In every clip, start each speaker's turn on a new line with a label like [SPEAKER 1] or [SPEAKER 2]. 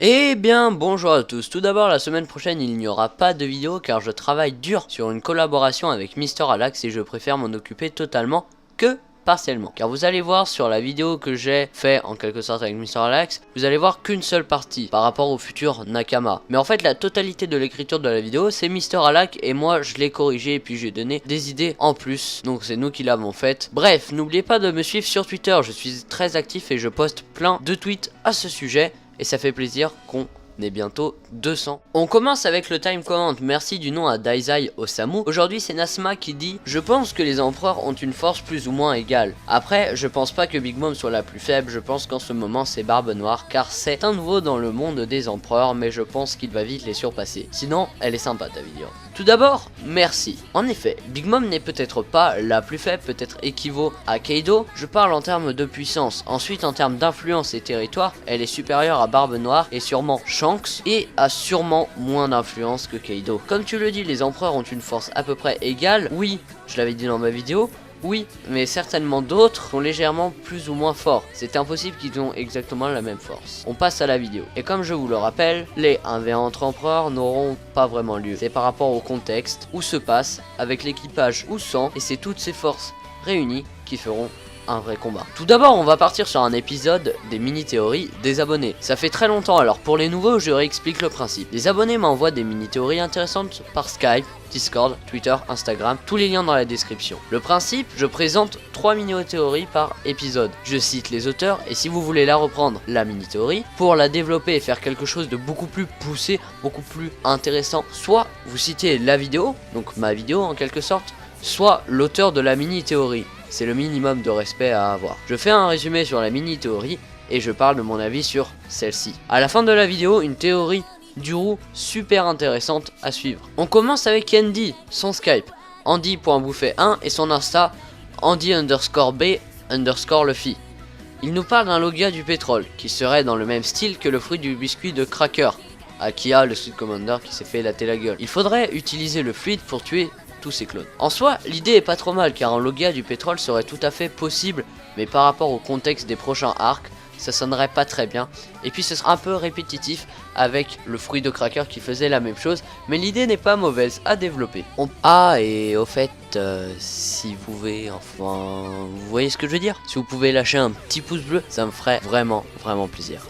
[SPEAKER 1] Eh bien bonjour à tous, tout d'abord la semaine prochaine il n'y aura pas de vidéo car je travaille dur sur une collaboration avec MrAlax et je préfère m'en occuper totalement que partiellement. Car vous allez voir sur la vidéo que j'ai fait en quelque sorte avec MrAlax, vous allez voir qu'une seule partie par rapport au futur Nakama. Mais en fait la totalité de l'écriture de la vidéo c'est MrAlax et moi je l'ai corrigé et puis j'ai donné des idées en plus. Donc c'est nous qui l'avons fait. Bref, n'oubliez pas de me suivre sur Twitter, je suis très actif et je poste plein de tweets à ce sujet. Et ça fait plaisir qu'on est bientôt 200. On commence avec le time comment. Merci du nom à Daizai Osamu. Aujourd'hui c'est Nasma qui dit: je pense que les empereurs ont une force plus ou moins égale. Après je pense pas que Big Mom soit la plus faible. Je pense qu'en ce moment c'est Barbe Noire, car c'est un nouveau dans le monde des empereurs. Mais je pense qu'il va vite les surpasser. Sinon elle est sympa ta vidéo. Tout d'abord, merci. En effet, Big Mom n'est peut-être pas la plus faible, peut-être équivaut à Kaido. Je parle en termes de puissance. Ensuite, en termes d'influence et territoire, elle est supérieure à Barbe Noire et sûrement Shanks, et a sûrement moins d'influence que Kaido. Comme tu le dis, les empereurs ont une force à peu près égale. Oui, je l'avais dit dans ma vidéo. Oui, mais certainement d'autres sont légèrement plus ou moins forts. C'est impossible qu'ils aient exactement la même force. On passe à la vidéo. Et comme je vous le rappelle, les 1v1 entre empereurs n'auront pas vraiment lieu. C'est par rapport au contexte, où se passe, avec l'équipage ou sans, et c'est toutes ces forces réunies qui feront un vrai combat. Tout d'abord, on va partir sur un épisode des mini-théories des abonnés. Ça fait très longtemps, alors pour les nouveaux, je réexplique le principe. Les abonnés m'envoient des mini-théories intéressantes par Skype, Discord, Twitter, Instagram, tous les liens dans la description. Le principe, je présente 3 mini-théories par épisode. Je cite les auteurs et si vous voulez la reprendre, la mini-théorie, pour la développer et faire quelque chose de beaucoup plus poussé, beaucoup plus intéressant, soit vous citez la vidéo, donc ma vidéo en quelque sorte, soit l'auteur de la mini-théorie. C'est le minimum de respect à avoir. Je fais un résumé sur la mini-théorie et je parle de mon avis sur celle-ci. À la fin de la vidéo, une théorie d'Uru super intéressante à suivre. On commence avec Andy, son Skype, Andy.bouffet1 et son Insta, Andy_B_Luffy. Il nous parle d'un Logia du pétrole, qui serait dans le même style que le fruit du biscuit de Cracker, Akia, le Sud Commander qui s'est fait latter la gueule. Il faudrait utiliser le fluide pour tuer tous ces clones. En soi, l'idée est pas trop mal car un Logia du pétrole serait tout à fait possible, mais par rapport au contexte des prochains arcs, ça sonnerait pas très bien. Et puis ce sera un peu répétitif avec le fruit de Cracker qui faisait la même chose, mais l'idée n'est pas mauvaise à développer. Ah, et au fait, si vous pouvez, enfin, vous voyez ce que je veux dire? Si vous pouvez lâcher un petit pouce bleu, ça me ferait vraiment plaisir.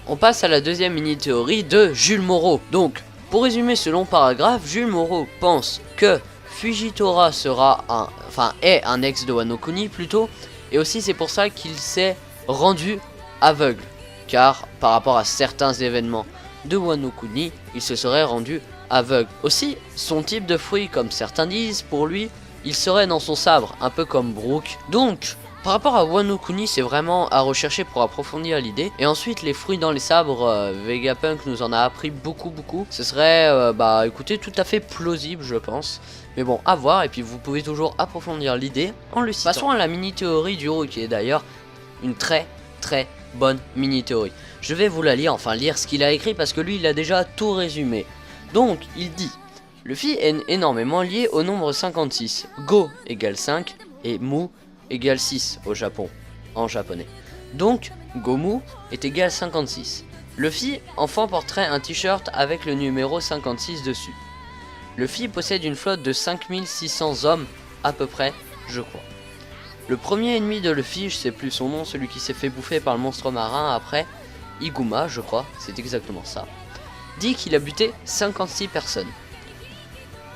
[SPEAKER 1] On passe à la deuxième mini-théorie de Jules Moreau. Donc, pour résumer ce long paragraphe, Jules Moreau pense que Fujitora est un ex de Wano Kuni plutôt, et aussi c'est pour ça qu'il s'est rendu aveugle, car par rapport à certains événements de Wano Kuni, il se serait rendu aveugle. Aussi, son type de fruit, comme certains disent, pour lui, il serait dans son sabre, un peu comme Brook. Donc, par rapport à Wano Kuni, c'est vraiment à rechercher pour approfondir l'idée. Et ensuite, les fruits dans les sabres, Vegapunk nous en a appris beaucoup. Ce serait, écoutez, tout à fait plausible, je pense. Mais bon, à voir, et puis vous pouvez toujours approfondir l'idée en le citant. Passons à la mini-théorie d'Uru, qui est d'ailleurs une très bonne mini-théorie. Je vais vous la lire, enfin lire ce qu'il a écrit, parce que lui, il a déjà tout résumé. Donc, il dit: Luffy est énormément lié au nombre 56. Go égale 5, et Mu égale 6 au Japon, en japonais. Donc, Gomu est égal 56. Luffy, enfant, porterait un t-shirt avec le numéro 56 dessus. Luffy possède une flotte de 5600 hommes, à peu près, je crois. Le premier ennemi de Luffy, je sais plus son nom, celui qui s'est fait bouffer par le monstre marin après, Iguma, je crois, c'est exactement ça, dit qu'il a buté 56 personnes.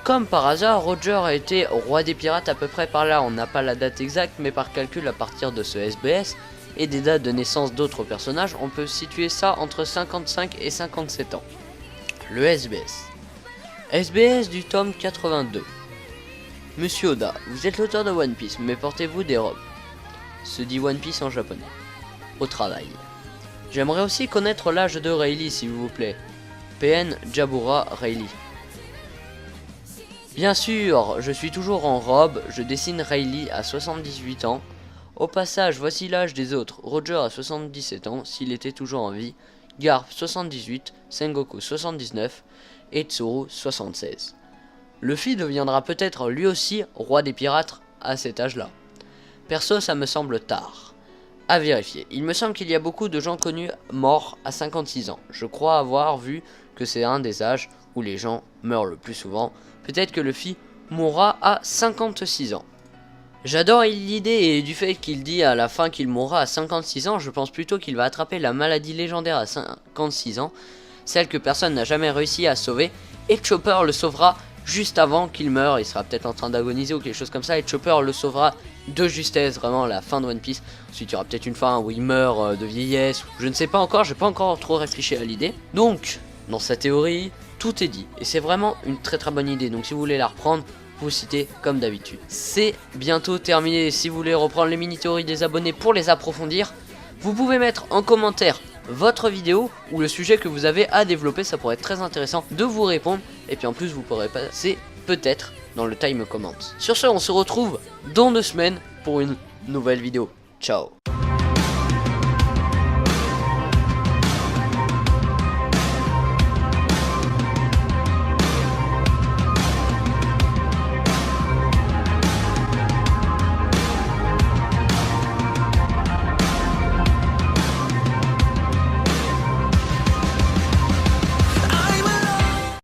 [SPEAKER 1] Comme par hasard, Roger a été roi des pirates à peu près par là, on n'a pas la date exacte, mais par calcul à partir de ce SBS et des dates de naissance d'autres personnages, on peut situer ça entre 55 et 57 ans. Le SBS. SBS du tome 82. Monsieur Oda, vous êtes l'auteur de One Piece, mais portez-vous des robes? Se dit One Piece en japonais. Au travail. J'aimerais aussi connaître l'âge de Rayleigh, s'il vous plaît. PN Jabura Rayleigh. Bien sûr, je suis toujours en robe, je dessine Rayleigh à 78 ans. Au passage, voici l'âge des autres. Roger à 77 ans, s'il était toujours en vie. Garp 78, Sengoku 79 et Tsuru 76. Luffy deviendra peut-être lui aussi roi des pirates à cet âge-là. Perso, ça me semble tard. À vérifier. Il me semble qu'il y a beaucoup de gens connus morts à 56 ans. Je crois avoir vu que c'est un des âges où les gens meurent le plus souvent. Peut-être que Luffy mourra à 56 ans. J'adore l'idée du fait qu'il dit à la fin qu'il mourra à 56 ans. Je pense plutôt qu'il va attraper la maladie légendaire à 56 ans, celle que personne n'a jamais réussi à sauver, et Chopper le sauvera juste avant qu'il meure. Il sera peut-être en train d'agoniser ou quelque chose comme ça, et Chopper le sauvera de justesse, vraiment la fin de One Piece. Ensuite il y aura peut-être une fin où il meurt de vieillesse, je ne sais pas encore, j'ai pas encore trop réfléchi à l'idée. Donc, dans sa théorie, tout est dit, et c'est vraiment une très bonne idée. Donc si vous voulez la reprendre, vous citez comme d'habitude. C'est bientôt terminé. Si vous voulez reprendre les mini-théories des abonnés pour les approfondir, vous pouvez mettre en commentaire votre vidéo ou le sujet que vous avez à développer. Ça pourrait être très intéressant de vous répondre. Et puis en plus vous pourrez passer peut-être dans le time comment. Sur ce, on se retrouve dans 2 semaines pour une nouvelle vidéo. Ciao.